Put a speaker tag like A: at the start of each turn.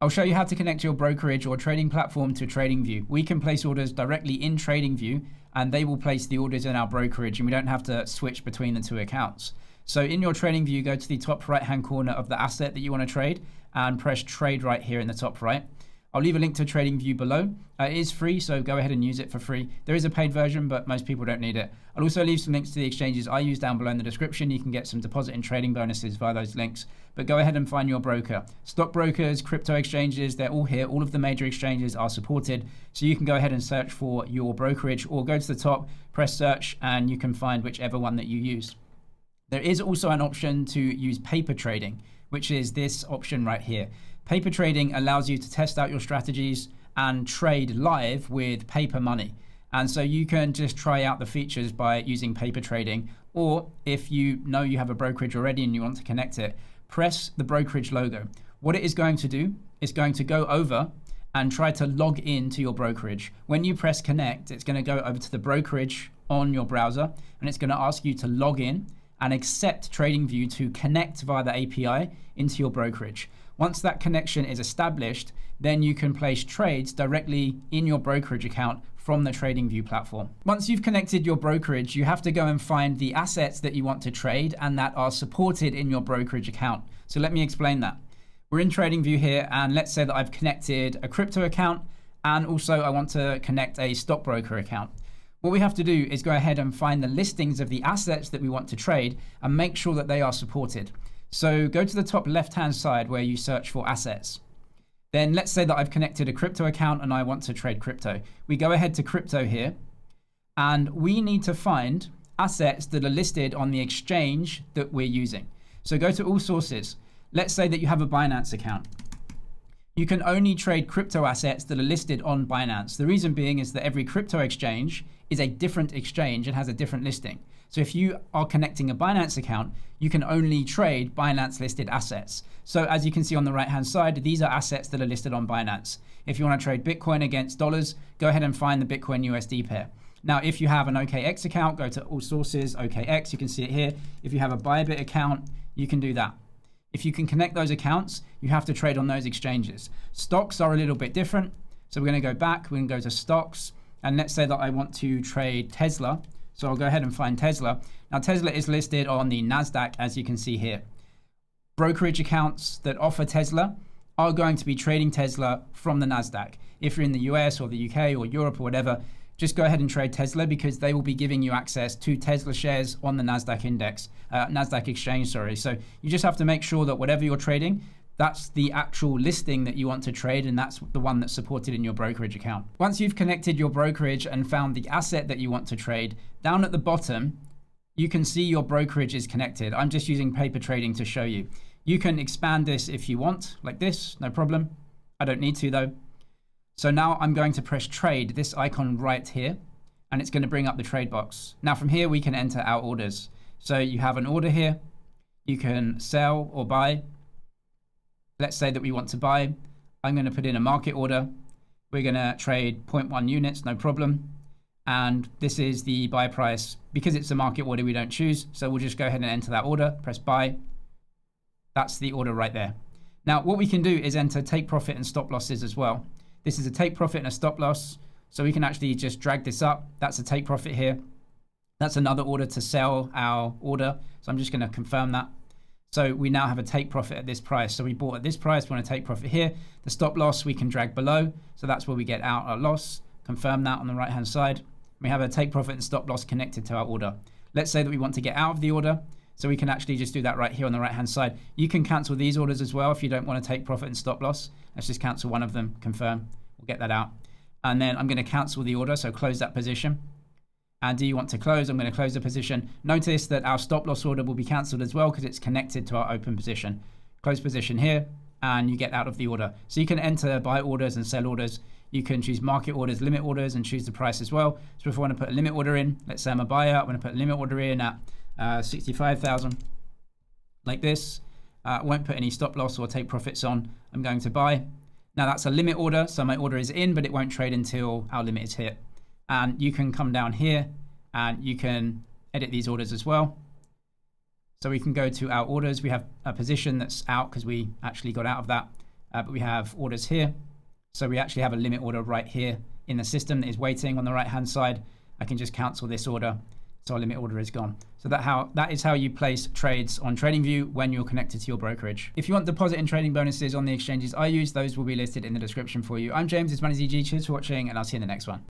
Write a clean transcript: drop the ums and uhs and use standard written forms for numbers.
A: I'll show you how to connect your brokerage or trading platform to TradingView. We can place orders directly in TradingView and they will place the orders in our brokerage and we don't have to switch between the two accounts. So in your TradingView, go to the top right hand corner of the asset that you want to trade and press trade right here in the top right. I'll leave a link to TradingView below. It is free, so go ahead and use it for free. There is a paid version, but most people don't need it. I'll also leave some links to the exchanges I use down below in the description. You can get some deposit and trading bonuses via those links. But go ahead and find your broker. Stockbrokers, crypto exchanges, they're all here. All of the major exchanges are supported. So you can go ahead and search for your brokerage or go to the top, press search, and you can find whichever one that you use. There is also an option to use paper trading, which is this option right here. Paper trading allows you to test out your strategies and trade live with paper money. And so you can just try out the features by using paper trading, or if you know you have a brokerage already and you want to connect it, press the brokerage logo. What it is going to do is going to go over and try to log in to your brokerage. When you press connect, it's going to go over to the brokerage on your browser and it's going to ask you to log in and accept TradingView to connect via the API into your brokerage. Once that connection is established, then you can place trades directly in your brokerage account from the TradingView platform. Once you've connected your brokerage, you have to go and find the assets that you want to trade and that are supported in your brokerage account. So let me explain that. We're in TradingView here, and let's say that I've connected a crypto account and also I want to connect a stockbroker account. What we have to do is go ahead and find the listings of the assets that we want to trade and make sure that they are supported. So go to the top left-hand side where you search for assets. Then let's say that I've connected a crypto account and I want to trade crypto. We go ahead to crypto here and we need to find assets that are listed on the exchange that we're using. So go to all sources. Let's say that you have a Binance account. You can only trade crypto assets that are listed on Binance. The reason being is that every crypto exchange is a different exchange and has a different listing. So if you are connecting a Binance account, you can only trade Binance listed assets. So as you can see on the right hand side, these are assets that are listed on Binance. If you want to trade Bitcoin against dollars, go ahead and find the Bitcoin USD pair. Now, if you have an OKX account, go to all sources, OKX, you can see it here. If you have a Bybit account, you can do that. If you can connect those accounts, you have to trade on those exchanges. Stocks are a little bit different. So we're going to go back, we're going to go to stocks, and let's say that I want to trade Tesla. So I'll go ahead and find Tesla. Now Tesla is listed on the NASDAQ, as you can see here. Brokerage accounts that offer Tesla are going to be trading Tesla from the NASDAQ. If you're in the US or the UK or Europe or whatever, just go ahead and trade Tesla because they will be giving you access to Tesla shares on the NASDAQ index, NASDAQ exchange, sorry. So you just have to make sure that whatever you're trading, that's the actual listing that you want to trade, and that's the one that's supported in your brokerage account. Once you've connected your brokerage and found the asset that you want to trade, down at the bottom, you can see your brokerage is connected. I'm just using paper trading to show you. You can expand this if you want, like this, no problem. I don't need to though. So now I'm going to press trade, this icon right here, and it's going to bring up the trade box. Now from here, we can enter our orders. So you have an order here. You can sell or buy. Let's say that we want to buy. I'm going to put in a market order. We're going to trade 0.1 units, no problem. And this is the buy price. Because it's a market order, we don't choose. So we'll just go ahead and enter that order, press buy. That's the order right there. Now, what we can do is enter take profit and stop losses as well. This is a take profit and a stop loss. So we can actually just drag this up. That's a take profit here. That's another order to sell our order. So I'm just going to confirm that. So we now have a take profit at this price. So we bought at this price, we want to take profit here. The stop loss we can drag below. So that's where we get out our loss. Confirm that on the right hand side. We have a take profit and stop loss connected to our order. Let's say that we want to get out of the order. So we can actually just do that right here on the right hand side. You can cancel these orders as well if you don't want to take profit and stop loss. Let's just cancel one of them, confirm. We'll get that out. And then I'm going to cancel the order. So close that position. And do you want to close? I'm going to close the position. Notice that our stop loss order will be cancelled as well because it's connected to our open position. Close position here, and you get out of the order. So you can enter buy orders and sell orders. You can choose market orders, limit orders, and choose the price as well. So if I want to put a limit order in, let's say I'm a buyer, I'm going to put a limit order in at 65,000, like this. Won't put any stop loss or take profits on. I'm going to buy. Now that's a limit order, so my order is in, but it won't trade until our limit is hit. And you can come down here and you can edit these orders as well. So we can go to our orders. We have a position that's out because we actually got out of that. but we have orders here. So we actually have a limit order right here in the system that is waiting on the right hand side. I can just cancel this order. So our limit order is gone. So that is how you place trades on TradingView when you're connected to your brokerage. If you want deposit and trading bonuses on the exchanges I use, those will be listed in the description for you. I'm James, it's MoneyZG. Cheers for watching, and I'll see you in the next one.